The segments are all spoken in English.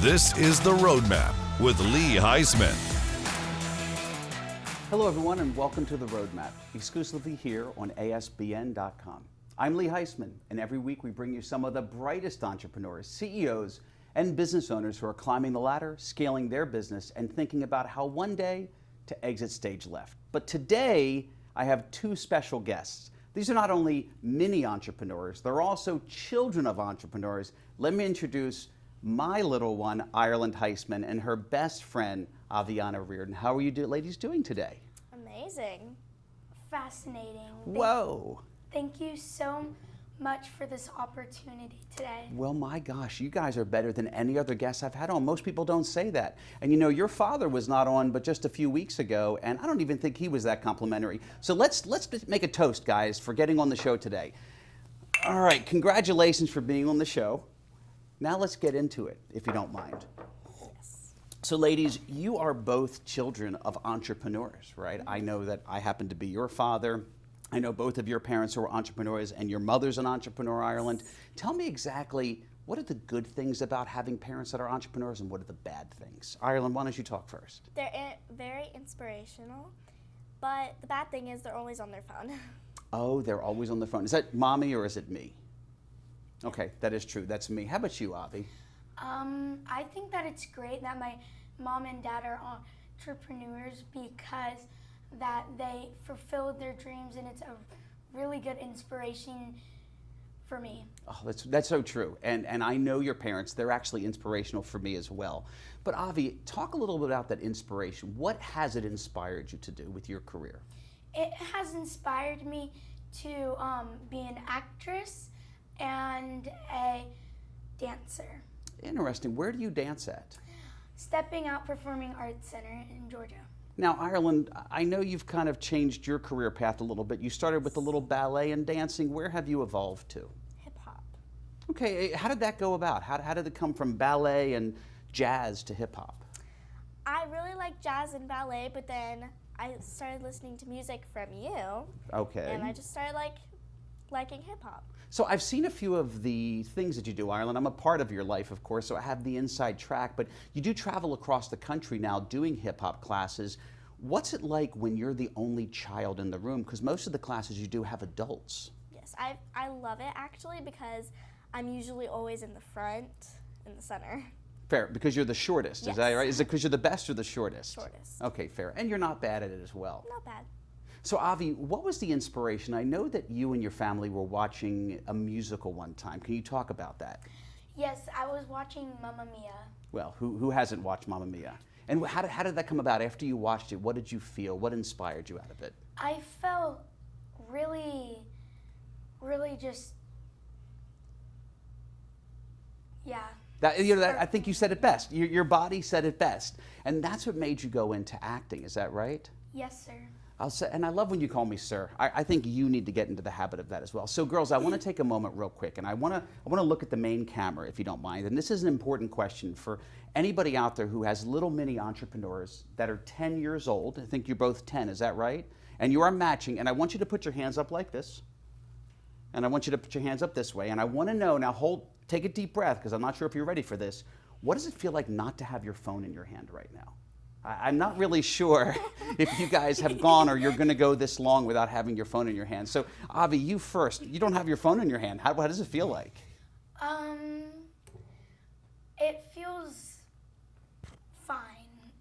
This is The Roadmap with Lee Heisman. Hello everyone and welcome to The Roadmap, exclusively here on ASBN.com. I'm Lee Heisman, and every week we bring you some of the brightest entrepreneurs, CEOs, and business owners who are climbing the ladder, scaling their business, and thinking about how one day to exit stage left. But today, I have two special guests. These are not only mini entrepreneurs, they're also children of entrepreneurs. Let me introduce my little one, Ireland Heisman, and her best friend, Avianna Reardon. How are you ladies doing today? Amazing. Fascinating. Whoa. Thank you so much for this opportunity today. Well, my gosh, you guys are better than any other guests I've had on. Most people don't say that. And you know, your father was not on but just a few weeks ago, and I don't even think he was that complimentary. So let's make a toast, guys, for getting on the show today. All right, congratulations for being on the show. Now let's get into it, if you don't mind. Yes. So ladies, you are both children of entrepreneurs, right? I know that I happen to be your father. I know both of your parents were entrepreneurs, and your mother's an entrepreneur, Ireland. Tell me exactly, what are the good things about having parents that are entrepreneurs, and what are the bad things? Ireland, why don't you talk first? They're very inspirational, but the bad thing is they're always on their phone. Oh, they're always on the phone. Is that mommy or is it me? Okay, that is true. That's me. How about you, Avi? I think that it's great that my mom and dad are entrepreneurs because that they fulfilled their dreams, and it's a really good inspiration for me. Oh, that's so true. And I know your parents, they're actually inspirational for me as well. But Avi, talk a little bit about that inspiration. What has it inspired you to do with your career? It has inspired me to be an actress and a dancer. Interesting. Where do you dance at? Stepping Out Performing Arts Center in Georgia. Now, Ireland, I know you've kind of changed your career path a little bit. You started with a little ballet and dancing. Where have you evolved to? Hip hop. Okay, how did that go about? How did it come from ballet and jazz to hip hop? I really like jazz and ballet, but then I started listening to music from you. Okay. And I just started liking hip hop. So I've seen a few of the things that you do, Ireland. I'm a part of your life, of course, so I have the inside track, but you do travel across the country now doing hip hop classes. What's it like when you're the only child in the room? Because most of the classes you do have adults. Yes, I love it actually because I'm usually always in the front, in the center. Fair, because you're the shortest, Yes. Is that right? Is it because you're the best or the shortest? Shortest. Okay, fair. And you're not bad at it as well. Not bad. So Avi, what was the inspiration? I know that you and your family were watching a musical one time. Can you talk about that? Yes, I was watching Mamma Mia. Well, who hasn't watched Mamma Mia? And how did that come about? After you watched it, what did you feel? What inspired you out of it? I felt really just, yeah. I think you said it best. Your body said it best. And that's what made you go into acting, is that right? Yes, sir. And I love when you call me sir. I think you need to get into the habit of that as well. So girls, I want to take a moment real quick, and I want to look at the main camera, if you don't mind. And this is an important question for anybody out there who has little mini entrepreneurs that are 10 years old. I think you're both 10, is that right? And you are matching, and I want you to put your hands up like this. And I want you to put your hands up this way. And I want to know, now take a deep breath, because I'm not sure if you're ready for this. What does it feel like not to have your phone in your hand right now? I'm not really sure if you guys have gone or you're going to go this long without having your phone in your hand. So, Avi, you first. You don't have your phone in your hand. How does it feel like? It feels fine.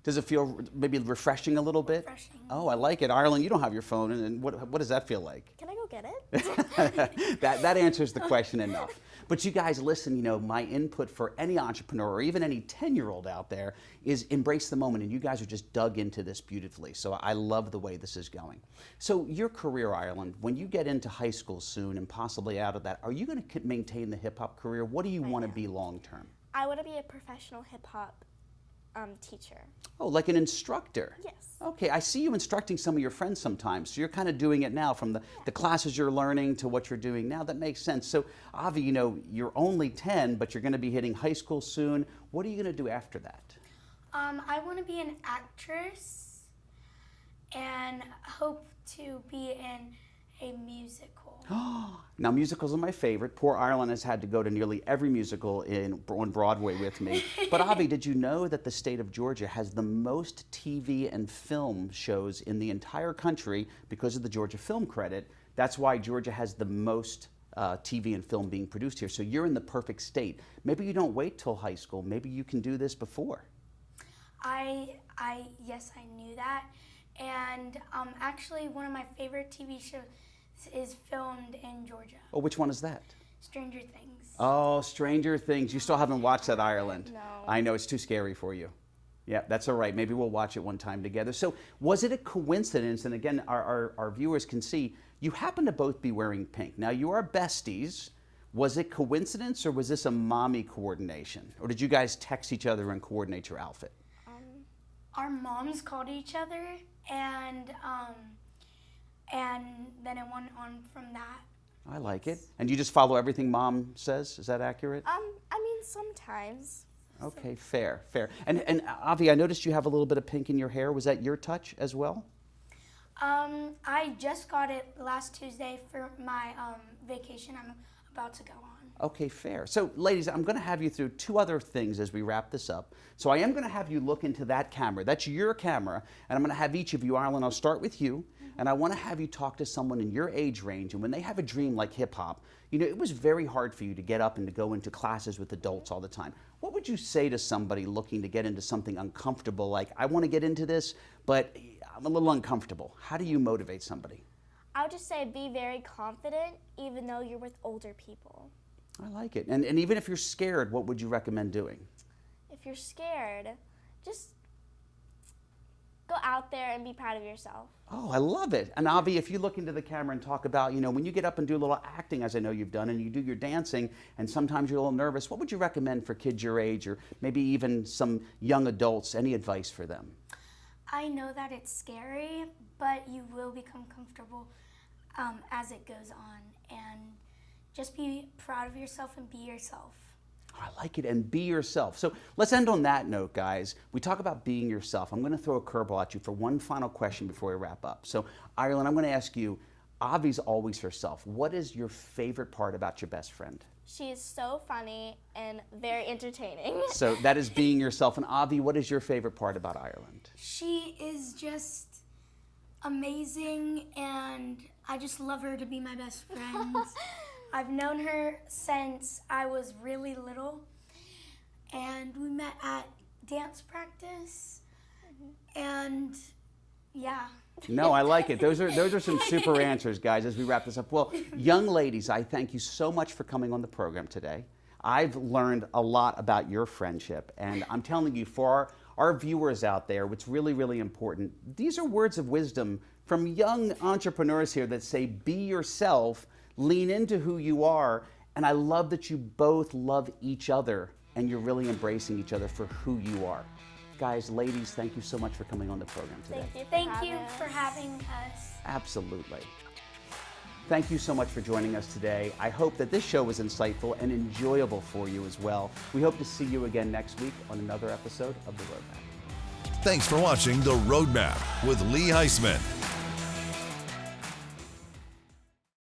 Does it feel maybe refreshing a little bit? Refreshing. Oh, I like it. Ireland, you don't have your phone, and what does that feel like? Can I go get it? That answers the question enough. But you guys, listen, my input for any entrepreneur or even any 10-year-old out there is embrace the moment, and you guys are just dug into this beautifully. So I love the way this is going. So your career, Ireland, when you get into high school soon and possibly out of that, are you going to maintain the hip-hop career? What do you want to be long-term? I want to be a professional hip hop teacher. Oh, like an instructor? Yes. Okay, I see you instructing some of your friends sometimes, so you're kind of doing it now from the classes you're learning to what you're doing now. That makes sense. So, Avi, you're only 10, but you're going to be hitting high school soon. What are you going to do after that? I want to be an actress and hope to be in a musical. Now, musicals are my favorite. Poor Ireland has had to go to nearly every musical on Broadway with me. But Avi, did you know that the state of Georgia has the most TV and film shows in the entire country because of the Georgia Film Credit? That's why Georgia has the most TV and film being produced here. So you're in the perfect state. Maybe you don't wait till high school. Maybe you can do this before. Yes, I knew that. And actually, one of my favorite TV shows is filmed in Georgia. Oh, which one is that? Stranger Things. Oh, Stranger Things. You still haven't watched that, Ireland. No. I know, it's too scary for you. Yeah, that's all right. Maybe we'll watch it one time together. So was it a coincidence? And again, our viewers can see, you happen to both be wearing pink. Now, you are besties. Was it coincidence or was this a mommy coordination? Or did you guys text each other and coordinate your outfit? Our moms called each other, and then it went on from that. I like it. And you just follow everything mom says? Is that accurate? I mean, sometimes. Okay, fair. And Avi, I noticed you have a little bit of pink in your hair. Was that your touch as well? I just got it last Tuesday for my vacation I'm about to go on. Okay, fair. So, ladies, I'm going to have you through two other things as we wrap this up. So I am going to have you look into that camera. That's your camera. And I'm going to have each of you, Ireland, I'll start with you. And I want to have you talk to someone in your age range. And when they have a dream like hip hop, you know, it was very hard for you to get up and to go into classes with adults all the time. What would you say to somebody looking to get into something uncomfortable, like, I want to get into this, but I'm a little uncomfortable? How do you motivate somebody? I would just say be very confident, even though you're with older people. I like it. And even if you're scared, what would you recommend doing? If you're scared, just go out there and be proud of yourself. Oh, I love it. And Avi, if you look into the camera and talk about, you know, when you get up and do a little acting, as I know you've done, and you do your dancing, and sometimes you're a little nervous, what would you recommend for kids your age, or maybe even some young adults? Any advice for them? I know that it's scary, but you will become comfortable as it goes on. And just be proud of yourself and be yourself. I like it, and be yourself. So let's end on that note, guys. We talk about being yourself. I'm going to throw a curveball at you for one final question before we wrap up. So, Ireland, I'm going to ask you, Avi's always herself. What is your favorite part about your best friend? She is so funny and very entertaining. So that is being yourself. And Avi, what is your favorite part about Ireland? She is just amazing, and I just love her to be my best friend. I've known her since I was really little, and we met at dance practice, and yeah. No, I like it. Those are some super answers, guys, as we wrap this up. Well, young ladies, I thank you so much for coming on the program today. I've learned a lot about your friendship, and I'm telling you, for our viewers out there, what's really, really important, these are words of wisdom from young entrepreneurs here that say, be yourself, lean into who you are, and I love that you both love each other and you're really embracing each other for who you are. Guys, ladies, thank you so much for coming on the program today. Thank Thank you you for having us. Absolutely. Thank you so much for joining us today. I hope that this show was insightful and enjoyable for you as well. We hope to see you again next week on another episode of The Roadmap. Thanks for watching The Roadmap with Lee Heisman.